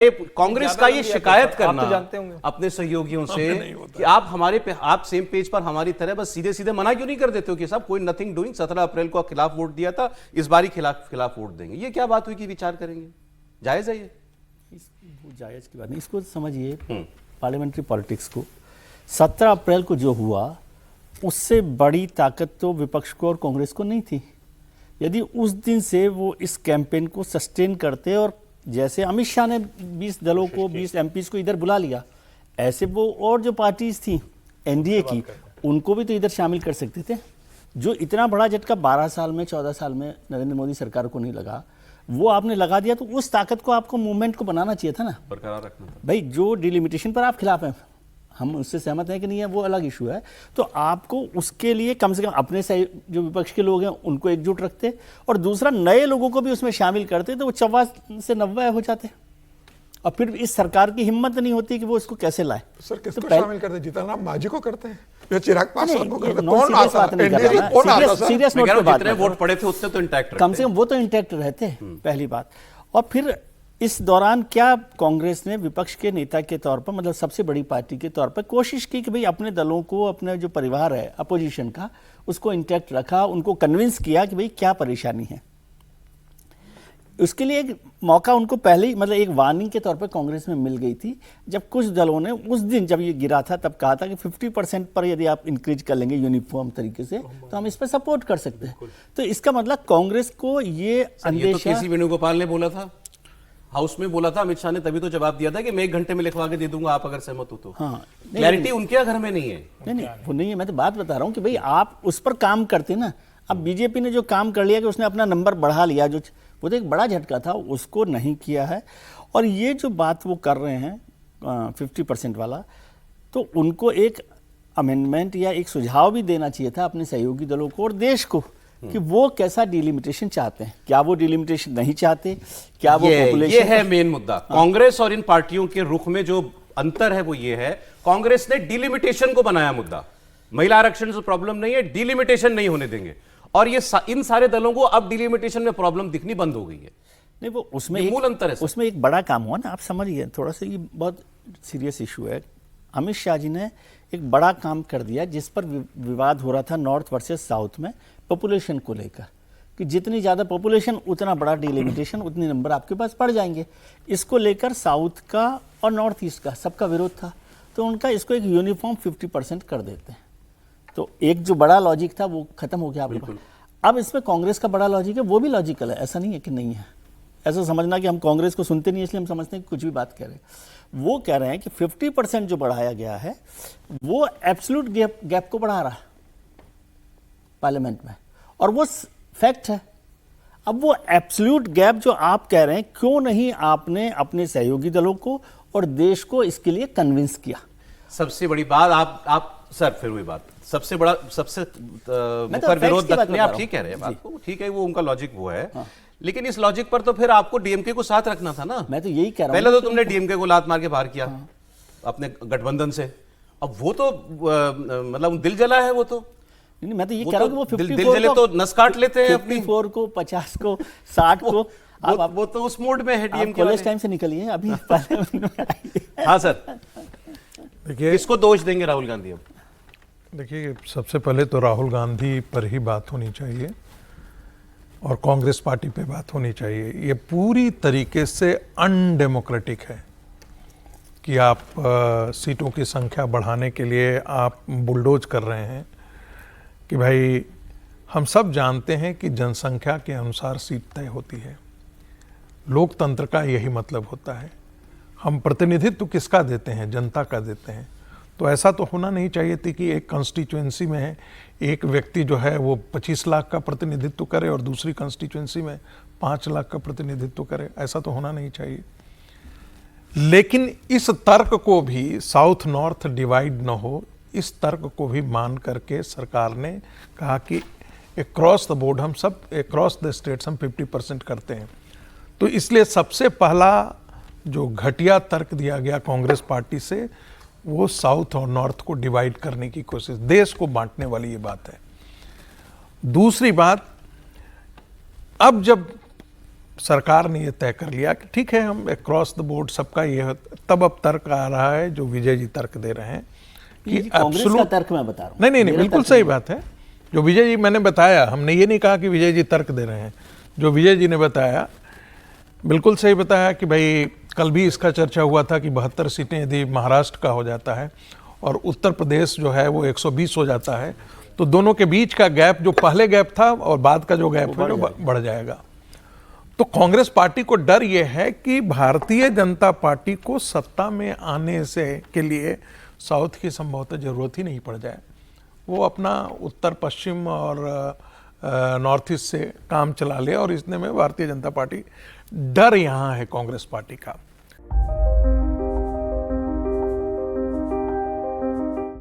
कांग्रेस का ये शिकायत करना आप तो जानते होंगे अपने सहयोगियों से कि आप हमारे पे आप सेम पेज पर हमारी तरह बस सीधे सीधे मना क्यों नहीं कर देते हो कि साहब कोई नथिंग डूइंग 17 अप्रैल को खिलाफ वोट दिया था, इस बारी खिलाफ वोट देंगे। ये क्या बात हुई कि विचार करेंगे? जायज है ये? जायज की बात नहीं, इसको समझिए पार्लियामेंट्री पॉलिटिक्स को। 17 अप्रैल को जो हुआ उससे बड़ी ताकत तो विपक्ष को और कांग्रेस को नहीं थी। यदि उस दिन से वो इस कैंपेन को सस्टेन करते और जैसे अमित शाह ने 20 दलों को 20 एमपीज को इधर बुला लिया, ऐसे वो और जो पार्टीज थी एनडीए की उनको भी तो इधर शामिल कर सकते थे। जो इतना बड़ा झटका 12 साल में 14 साल में नरेंद्र मोदी सरकार को नहीं लगा, वो आपने लगा दिया, तो उस ताकत को आपको मूवमेंट को बनाना चाहिए था ना, बरकरार रखना था। भाई जो डिलिमिटेशन पर आप खिलाफ हैं, हम उससे सहमत हैं कि नहीं है वो अलग इशू है, तो आपको उसके लिए कम से कम अपने से जो विपक्ष के लोग हैं उनको एकजुट रखते और दूसरा नए लोगों को भी उसमें शामिल करते, तो वो 54 से 90 हो जाते। और फिर इस सरकार की हिम्मत नहीं होती कि वो इसको कैसे लाए। सर किसको शामिल करते? जीतन राम मांझी को करते हैं या चिराग पासवान को करते हैं? कौन आता? सीरियस नोट पे बात, वोट पड़े थे उतने तो इंटैक्ट, कम से कम वो तो इंटैक्ट रहते, पहली बात। और फिर इस दौरान क्या कांग्रेस ने विपक्ष के नेता के तौर पर, मतलब सबसे बड़ी पार्टी के तौर पर कोशिश की कि भाई अपने दलों को, अपने जो परिवार है अपोजिशन का, उसको इंटैक्ट रखा, उनको कन्विंस किया कि भाई क्या परेशानी है। उसके लिए एक मौका उनको पहले ही, मतलब एक वार्निंग के तौर पर कांग्रेस में मिल गई थी, जब कुछ दलों ने उस दिन जब ये गिरा था तब कहा था कि 50% पर यदि आप इंक्रीज कर लेंगे यूनिफॉर्म तरीके से तो हम इस पर सपोर्ट कर सकते हैं। तो इसका मतलब कांग्रेस को ये अंदेशा, केसी वेणुगोपाल ने बोला था, हाउस में बोला था, अमित शाह ने तभी तो जवाब दिया था कि मैं 1 घंटे में लिखवा के दे दूंगा आप अगर सहमत हो तो। हाँ, क्लैरिटी उनके घर में नहीं है। नहीं वो नहीं है, मैं तो बात बता रहा हूँ कि भाई आप उस पर काम करते ना। अब बीजेपी ने जो काम कर लिया कि उसने अपना नंबर बढ़ा लिया, जो वो तो एक बड़ा झटका था, उसको नहीं किया है। और ये जो बात वो कर रहे हैं 50% वाला, तो उनको एक अमेंडमेंट या एक सुझाव भी देना चाहिए था अपने सहयोगी दलों को और देश को कि वो कैसा डिलिमिटेशन चाहते हैं। क्या वो डिलिमिटेशन नहीं चाहते? क्या वो पॉपुलेशन? ये है मेन मुद्दा। कांग्रेस और इन पार्टियों के रुख में जो अंतर है वो ये है, कांग्रेस ने डिलिमिटेशन को बनाया मुद्दा। महिला आरक्षण से प्रॉब्लम नहीं है, डिलिमिटेशन नहीं होने देंगे। और ये इन सारे दलों को अब डिलिमिटेशन में प्रॉब्लम दिखनी बंद हो गई है। नहीं, वो उसमें मूल अंतर है। उसमें एक बड़ा काम हुआ ना, आप समझिए थोड़ा सा, ये बहुत सीरियस इशू है। अमित शाह जी ने एक बड़ा काम कर दिया जिस पर विवाद हो रहा था नॉर्थ वर्सेस साउथ में, पॉपुलेशन को लेकर, कि जितनी ज़्यादा पॉपुलेशन उतना बड़ा डिलिमिटेशन, उतने नंबर आपके पास पड़ जाएंगे। इसको लेकर साउथ का और नॉर्थ ईस्ट का सबका विरोध था, तो उनका इसको एक यूनिफॉर्म 50% कर देते हैं। तो एक जो बड़ा लॉजिक था वो खत्म हो गया आपके पास। अब इसमें कांग्रेस का बड़ा लॉजिक है, वो भी लॉजिकल है, ऐसा नहीं है कि नहीं है। ऐसा समझना कि हम कांग्रेस को सुनते नहीं इसलिए हम समझते हैं कि कुछ भी बात कह रहे हैं। वो कह रहे हैं कि 50% जो बढ़ाया गया है वो एब्सोल्यूट गैप को बढ़ा रहा है पार्लियामेंट में, और वो फैक्ट है। अब वो एब्सोल्यूट गैप जो आप कह रहे हैं, क्यों नहीं आपने अपने सहयोगी दलों को और देश को इसके लिए कन्विंस किया? सबसे बड़ी बात आप सर, फिर वही बात, सबसे बड़ा, सबसे मुखर विरोध रखने, आप ठीक कह रहे हैं बात को, ठीक है, वो उनका लॉजिक वो है। हाँ। लेकिन इस लॉजिक पर तो फिर आपको डीएमके को साथ रखना था ना। मैं तो यही कह रहा हूं, पहले तो तुमने डीएमके को लात मार के बाहर किया। हाँ। अपने गठबंधन से। अब वो तो मतलब दिल जला है वो तो। नहीं, मैं तो ये कह रहा हूं कि वो 54 दिल जले तो नस काट लेते हैं अपनी। 54 को 50 को 60 को वो तो उस मोड में है डीएमके। कॉलेज टाइम से निकलिए अभी। हाँ सर, देखिए किसको दोष देंगे राहुल गांधी? अब देखिए, सबसे पहले तो राहुल गांधी पर ही बात होनी चाहिए और कांग्रेस पार्टी पे बात होनी चाहिए। ये पूरी तरीके से अनडेमोक्रेटिक है कि आप सीटों की संख्या बढ़ाने के लिए आप बुलडोज कर रहे हैं। कि भाई हम सब जानते हैं कि जनसंख्या के अनुसार सीट तय होती है। लोकतंत्र का यही मतलब होता है। हम प्रतिनिधित्व किसका देते हैं? जनता का देते हैं। तो ऐसा तो होना नहीं चाहिए थी कि एक कंस्टिट्यूएंसी में एक व्यक्ति जो है वो 25 लाख का प्रतिनिधित्व करे और दूसरी कंस्टिट्यूएंसी में 5 लाख का प्रतिनिधित्व करे। ऐसा तो होना नहीं चाहिए। लेकिन इस तर्क को भी, साउथ नॉर्थ डिवाइड न हो, इस तर्क को भी मान करके सरकार ने कहा कि अक्रॉस द बोर्ड हम सब, अक्रॉस द स्टेट्स हम 50% करते हैं। तो इसलिए सबसे पहला जो घटिया तर्क दिया गया कांग्रेस पार्टी से, वो साउथ और नॉर्थ को डिवाइड करने की कोशिश, देश को बांटने वाली ये बात है। दूसरी बात, अब जब सरकार ने ये तय कर लिया कि ठीक है हम अक्रॉस द बोर्ड सबका ये है, तब अब तर्क आ रहा है जो विजय जी तर्क दे रहे हैं ये कांग्रेस का तर्क मैं बता रहा हूँ। नहीं मेरा बिल्कुल तर्क सही नहीं। बात है जो विजय जी मैंने बताया, हमने ये नहीं कहा कि विजय जी तर्क दे रहे हैं, जो विजय जी ने बताया बिल्कुल सही बताया कि भाई कल भी इसका चर्चा हुआ था कि 72 सीटें यदि महाराष्ट्र का हो जाता है और उत्तर प्रदेश जो है वो 120 हो जाता है तो दोनों के बीच का गैप जो पहले गैप था और बाद का जो गैप है वो बढ़ जाएगा। तो कांग्रेस पार्टी को डर ये है कि भारतीय जनता पार्टी को सत्ता में आने से के लिए साउथ की संभवतः जरूरत ही नहीं पड़ जाए, वो अपना उत्तर पश्चिम और नॉर्थ ईस्ट से काम चला ले, और इसने में भारतीय जनता पार्टी डर यहाँ है कांग्रेस पार्टी का।